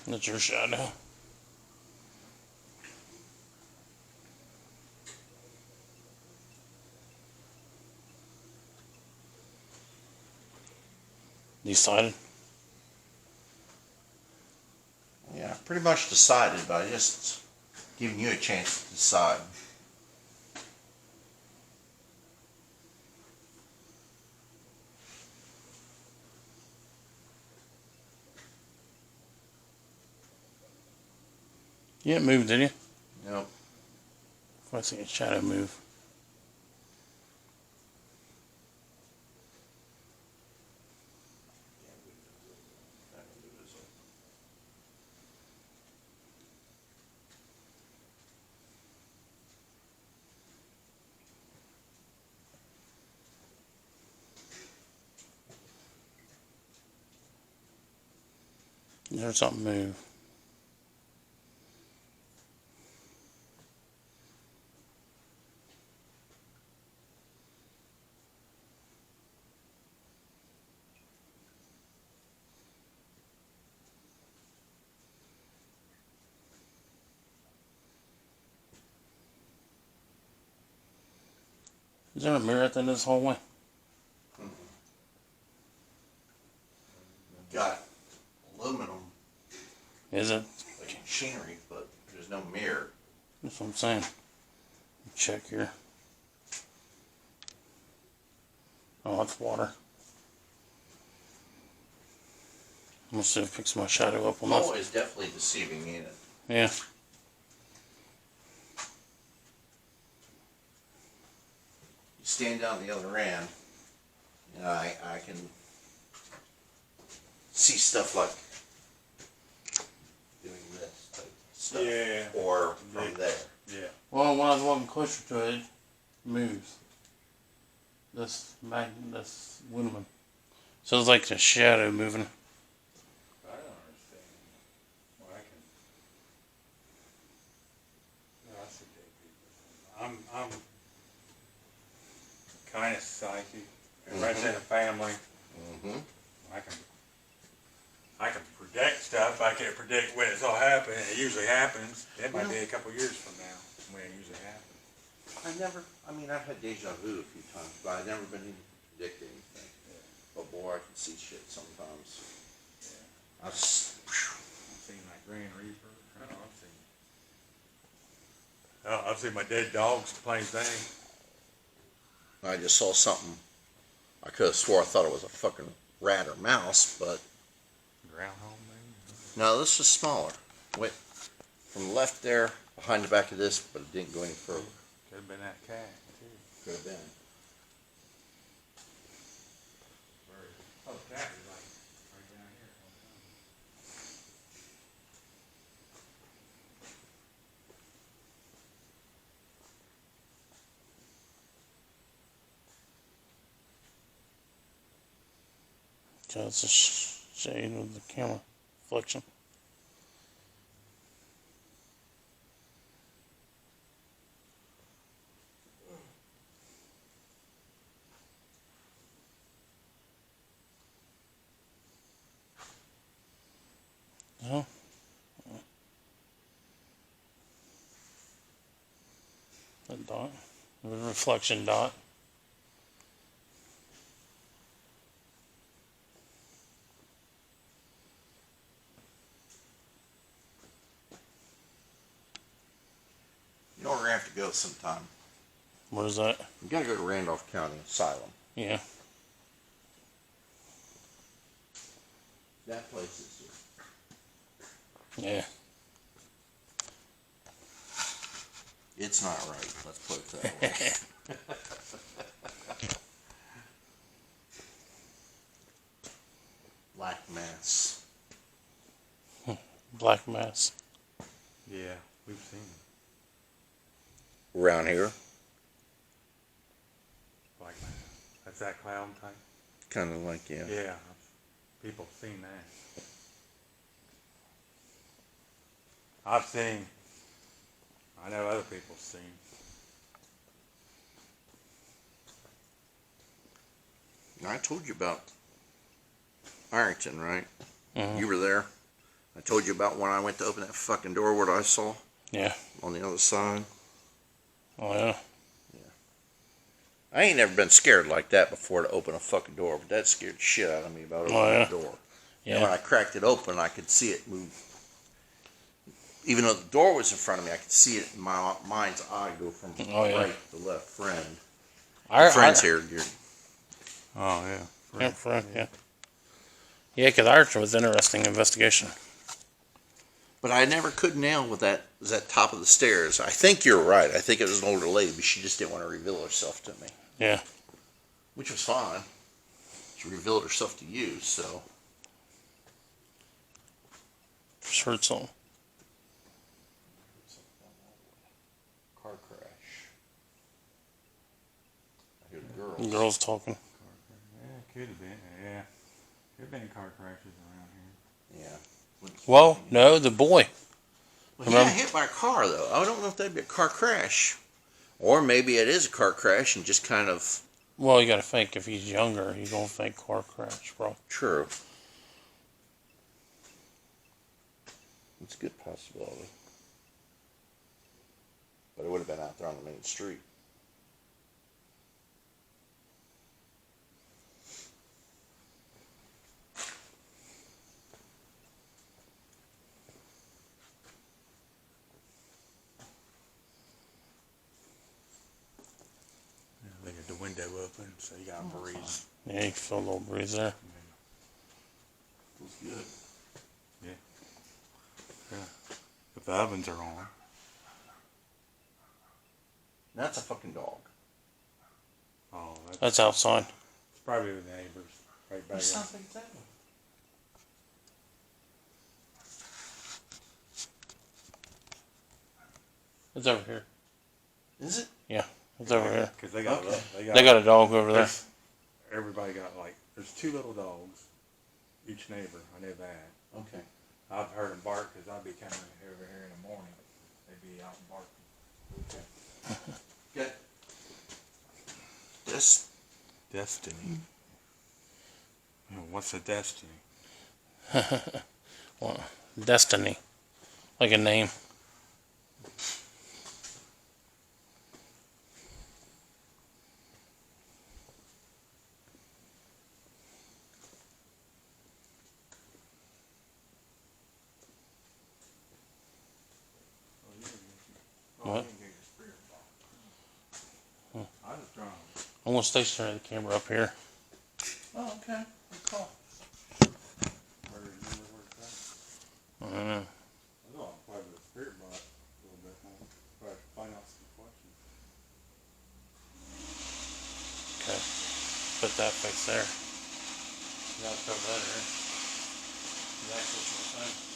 That's your shadow. Decided? Yeah, pretty much decided, but I just giving you a chance to decide. You didn't move, did you? Nope. I see a shadow move. There's something move. Is there a mirror at the end of this hallway? Got aluminum Is it? like machinery, but there's no mirror. That's what I'm saying. Check here. Oh, that's water. I'm gonna see if it picks my shadow up on The that. hallway is definitely deceiving, ain't it? Yeah. You stand down the other end, you know, I can see stuff like doing this type stuff. Yeah. Or from there. Yeah. Well, when I was walking closer to it, it moves. This Windman. So it's like a shadow moving. I don't understand. Well, I can. No, I see dead people. I'm kind of psychic. And right in the family, Mm-hmm. I can predict stuff. I can't predict when it's all happening. It usually happens. It might be a couple years from now when it usually happens. I've had deja vu a few times, but I've never been able to predict anything. Yeah. But boy, I can see shit sometimes. Yeah. I've just, I've seen like Grand Reaper. I don't know, I've seen my dead dogs, plain thing. I just saw something. I could have swore I thought it was a fucking rat or mouse, but Groundhog maybe? no, this is smaller. Wait, from the left there, behind the back of this, but it didn't go any further. Could have been that cat, too. Could have been. Oh, the cat is like right down here. Okay, it's a shade of the camera reflection. No. A dot. A reflection dot. You know where we're going to have to go sometime. What is that? We got to go to Randolph County Asylum. Yeah. That place is Yeah. it's not right. Let's put it that way. Black Mass. Black mass. Yeah, we've seen it. Around here, Like, that's that clown type? kind of like, yeah. Yeah, people have seen that. I've seen. I know other people have seen. I told you about Ironton, right? Mhm. You were there. I told you about when I went to open that fucking door, what I saw Yeah. on the other side. Oh, yeah. I ain't never been scared like that before to open a fucking door, but that scared the shit out of me about opening yeah. the door. Yeah. And when I cracked it open, I could see it move. Even though the door was in front of me, I could see it in my mind's eye go from right to left. Friend's here. Oh, yeah. Yeah, friend, yeah. Yeah, because ours was interesting investigation. But I never could nail with that top of the stairs. I think you're right. I think it was an older lady, but she just didn't want to reveal herself to me. Yeah. Which was fine. She revealed herself to you, so. Just heard something. Car crash. I hear the girls. Girls talking. Yeah, could have been. Yeah. Could have been car crashes around here. Yeah. Well, no, the boy. Well, he got hit by a car, though. I don't know if that'd be a car crash. Or maybe it is a car crash and just kind of... Well, you got to think, if he's younger, he's going to think car crash, bro. True. It's a good possibility. But it would have been out there on the main street. They got the window open, so you got a breeze. Yeah, you can feel a little breeze there. Feels good. Yeah. If the ovens are on. That's a fucking dog. Oh, That's outside. It's probably the neighbors. Right back there. like that. It's over here. Is it? It's over here. Because they got, Okay. They got a dog over there. Everybody got there's 2 little dogs, each neighbor. I know that. Okay. I've heard them bark because I'll be coming over here in the morning. They'd be out and barking. Okay. Good. This. Destiny. What's a destiny? Well, Destiny. Like a name. What? I just drawn. I'm going to stationary the camera up here. Oh, okay. Good call. I don't know. I know I'll play with the spirit box a little bit more. Try to find out some questions. Okay. Put that face there. You got to cover that here. That's what you're saying.